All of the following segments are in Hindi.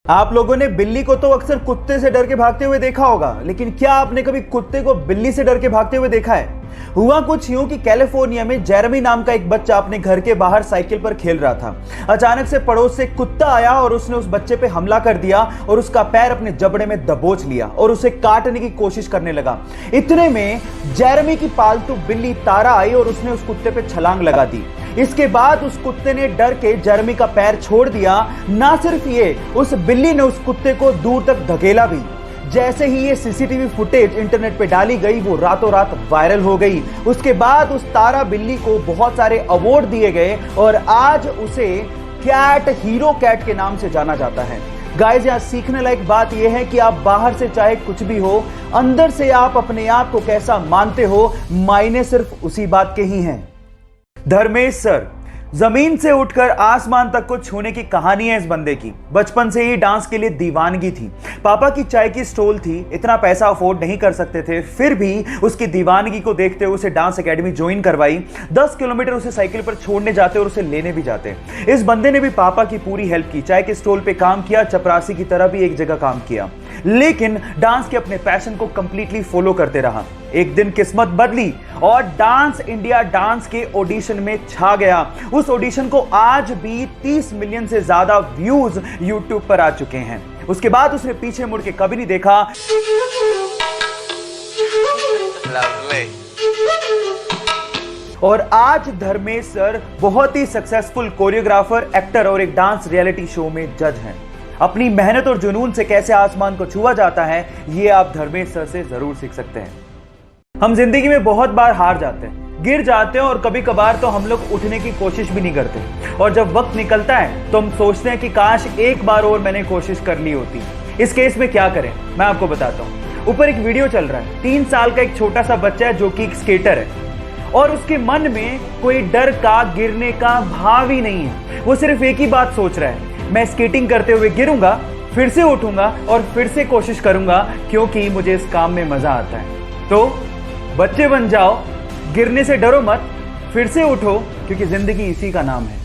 आप लोगों ने बिल्ली को तो अक्सर कुत्ते से डर के भागते हुए देखा होगा, लेकिन क्या आपने कभी कुत्ते को बिल्ली से डर के भागते हुए देखा है? हुआ कुछ यूं कि कैलिफोर्निया में जेरेमी नाम का एक बच्चा अपने घर के बाहर साइकिल पर खेल रहा था। अचानक से पड़ोस से कुत्ता आया और उसने उस बच्चे पे हमला कर दिया और उसका पैर अपने जबड़े में दबोच लिया और उसे काटने की कोशिश करने लगा। इतने में जेरेमी की पालतू बिल्ली तारा आई और उसने उस कुत्ते पे छलांग लगा दी। इसके बाद उस कुत्ते ने डर के जेरेमी का पैर छोड़ दिया। ना सिर्फ ये, उस बिल्ली ने उस कुत्ते को दूर तक धकेला भी। जैसे ही ये सीसीटीवी फुटेज इंटरनेट पे डाली गई, वो रातों रात वायरल हो गई। उसके बाद उस तारा बिल्ली को बहुत सारे अवार्ड दिए गए और आज उसे कैट हीरो कैट के नाम से जाना जाता है। गाइस, यहाँ सीखने लायक बात यह है कि आप बाहर से चाहे कुछ भी हो, अंदर से आप अपने आप को कैसा मानते हो, मायने सिर्फ उसी बात के ही हैं। धर्मेश सर, जमीन से उठकर आसमान तक को छूने की कहानी है इस बंदे की। बचपन से ही डांस के लिए दीवानगी थी। पापा की चाय की स्टॉल थी, इतना पैसा अफोर्ड नहीं कर सकते थे, फिर भी उसकी दीवानगी को देखते हुए उसे डांस एकेडमी ज्वाइन करवाई। 10 किलोमीटर उसे साइकिल पर छोड़ने जाते और उसे लेने भी जाते। इस बंदे ने भी पापा की पूरी हेल्प की, चाय के स्टॉल पे काम किया, चपरासी की तरह भी एक जगह काम किया, लेकिन डांस के अपने पैशन को कंप्लीटली फॉलो करते रहा। एक दिन किस्मत बदली और डांस इंडिया डांस के ऑडिशन में छा गया। उस ऑडिशन को आज भी 30 मिलियन से ज्यादा व्यूज यूट्यूब पर आ चुके हैं। उसके बाद उसने पीछे मुड़ के कभी नहीं देखा। और आज धर्मेश सर बहुत ही सक्सेसफुल कोरियोग्राफर, एक्टर और एक डांस रियलिटी शो में जज हैं। अपनी मेहनत और जुनून से कैसे आसमान को छुआ जाता है, ये आप धर्मेश सर से जरूर सीख सकते हैं। हम जिंदगी में बहुत बार हार जाते हैं, गिर जाते हैं और कभी कभार तो हम लोग उठने की कोशिश भी नहीं करते। और जब वक्त निकलता है तो हम सोचते हैं कि काश एक बार और मैंने कोशिश कर ली होती। इस केस में क्या करें, मैं आपको बताता हूँ। ऊपर एक वीडियो चल रहा है। 3 साल का एक छोटा सा बच्चा है जो कि एक स्केटर है और उसके मन में कोई डर का, गिरने का भाव ही नहीं है। वो सिर्फ एक ही बात सोच रहा है, मैं स्केटिंग करते हुए गिरूंगा, फिर से उठूंगा और फिर से कोशिश करूंगा, क्योंकि मुझे इस काम में मजा आता है। तो बच्चे बन जाओ, गिरने से डरो मत, फिर से उठो, क्योंकि जिंदगी इसी का नाम है।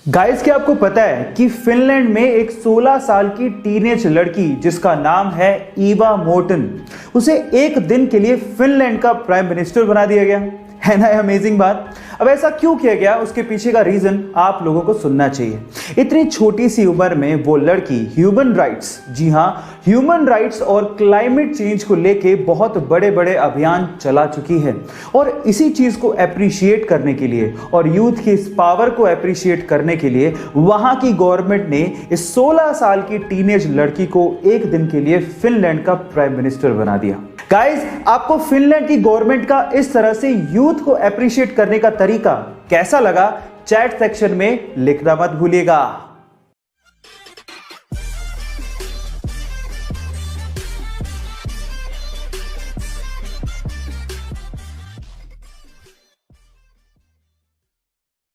गाइस, क्या आपको पता है कि फिनलैंड में एक 16 साल की टीनेज लड़की जिसका नाम है ईवा मोर्टन, उसे एक दिन के लिए फिनलैंड का प्राइम मिनिस्टर बना दिया गया। है ना अमेजिंग बात? अब ऐसा क्यों किया गया, उसके पीछे का रीजन आप लोगों को सुनना चाहिए। इतनी छोटी सी उम्र में वो लड़की ह्यूमन राइट्स, जी हाँ, ह्यूमन राइट्स और क्लाइमेट चेंज को लेके बहुत बड़े बड़े अभियान चला चुकी है। और इसी चीज को अप्रिशिएट करने के लिए और यूथ की इस पावर को अप्रिशिएट करने के लिए वहां की गवर्नमेंट ने इस 16 साल की टीनेज लड़की को एक दिन के लिए फिनलैंड का प्राइम मिनिस्टर बना दिया। गाइस, आपको फिनलैंड की गवर्नमेंट का इस तरह से यूथ को अप्रिशिएट करने का तरीका कैसा लगा, चैट सेक्शन में लिखना मत भूलिएगा।